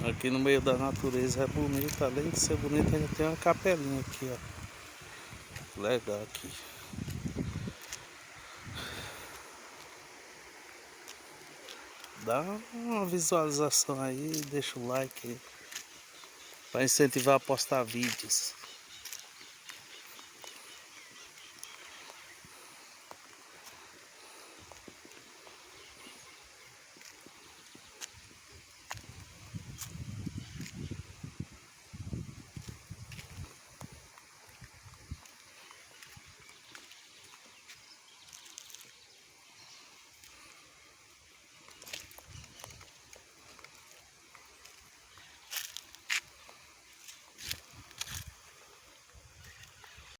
Aqui no meio da natureza é bonito, além de ser bonito, ainda tem uma capelinha aqui, ó. Legal aqui. Dá uma visualização aí, deixa o like aí, para incentivar a postar vídeos.